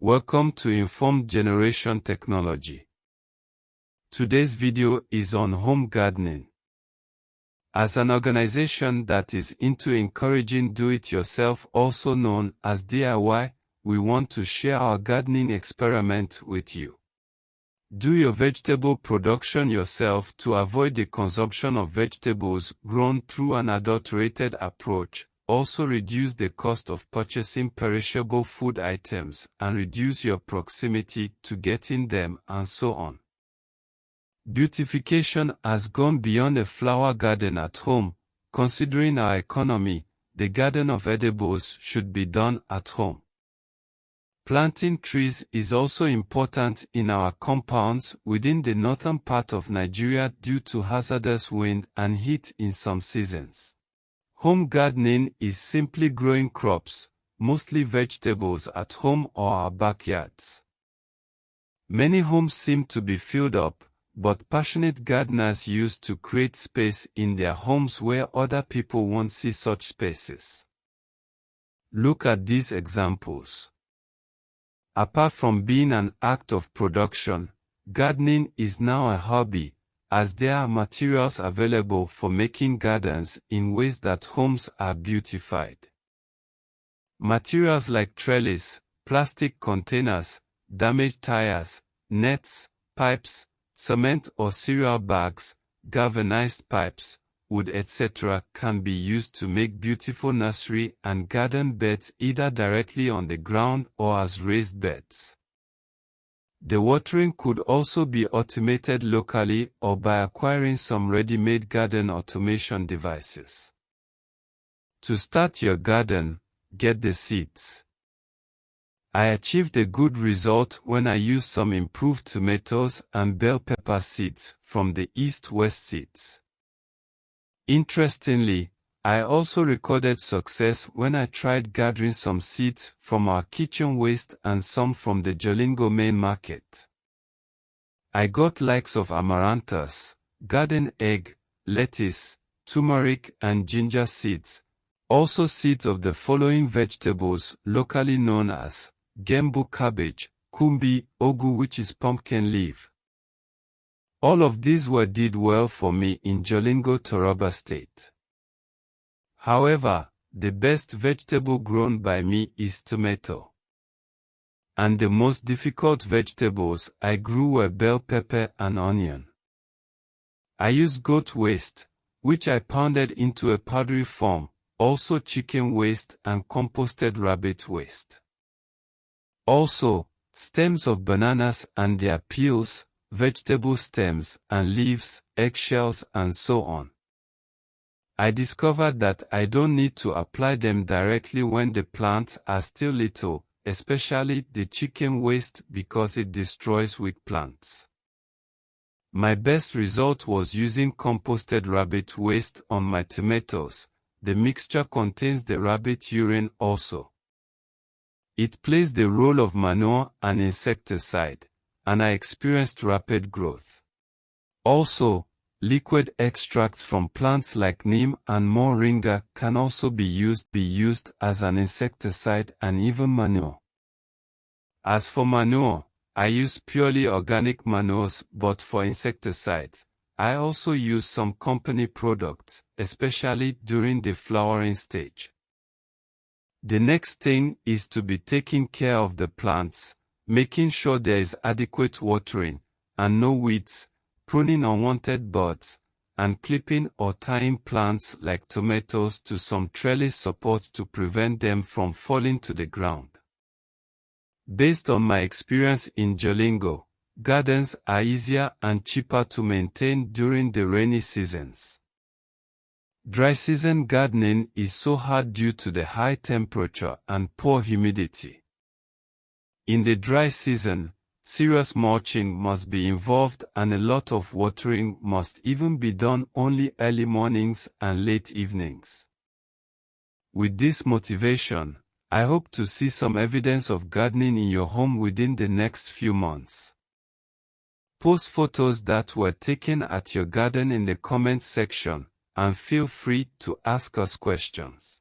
Welcome to Informed Generation Technology. Today's video is on home gardening. As an organization that is into encouraging do-it-yourself, also known as DIY, we want to share our gardening experiment with you. Do your vegetable production yourself to avoid the consumption of vegetables grown through an adulterated approach. Also reduce the cost of purchasing perishable food items and reduce your proximity to getting them, and so on. Beautification has gone beyond a flower garden at home. Considering our economy, the garden of edibles should be done at home. Planting trees is also important in our compounds within the northern part of Nigeria due to hazardous wind and heat in some seasons. Home gardening is simply growing crops, mostly vegetables, at home or our backyards. Many homes seem to be filled up, but passionate gardeners used to create space in their homes where other people won't see such spaces. Look at these examples. Apart from being an act of production, gardening is now a hobby, as there are materials available for making gardens in ways that homes are beautified. Materials like trellis, plastic containers, damaged tires, nets, pipes, cement or cereal bags, galvanized pipes, wood, etc. can be used to make beautiful nursery and garden beds either directly on the ground or as raised beds. The watering could also be automated locally or by acquiring some ready-made garden automation devices. To start your garden, get the seeds. I achieved a good result when I used some improved tomatoes and bell pepper seeds from the East-West seeds. Interestingly, I also recorded success when I tried gathering some seeds from our kitchen waste and some from the Jalingo main market. I got likes of amaranthus, garden egg, lettuce, turmeric and ginger seeds, also seeds of the following vegetables locally known as gembu cabbage, kumbi, ogu, which is pumpkin leaf. All of these did well for me in Jalingo, Taraba State. However, the best vegetable grown by me is tomato. And the most difficult vegetables I grew were bell pepper and onion. I used goat waste, which I pounded into a powdery form, also chicken waste and composted rabbit waste. Also, stems of bananas and their peels, vegetable stems and leaves, eggshells and so on. I discovered that I don't need to apply them directly when the plants are still little, especially the chicken waste, because it destroys weak plants. My best result was using composted rabbit waste on my tomatoes. The mixture contains the rabbit urine also. It plays the role of manure and insecticide, and I experienced rapid growth. Also, liquid extracts from plants like neem and moringa can also be used as an insecticide and even manure. As for manure, I use purely organic manures, but for insecticides, I also use some company products, especially during the flowering stage. The next thing is to be taking care of the plants, making sure there is adequate watering, and no weeds, pruning unwanted buds, and clipping or tying plants like tomatoes to some trellis support to prevent them from falling to the ground. Based on my experience in Jalingo, gardens are easier and cheaper to maintain during the rainy seasons. Dry season gardening is so hard due to the high temperature and poor humidity. In the dry season, serious mulching must be involved and a lot of watering must even be done only early mornings and late evenings. With this motivation, I hope to see some evidence of gardening in your home within the next few months. Post photos that were taken at your garden in the comments section, and feel free to ask us questions.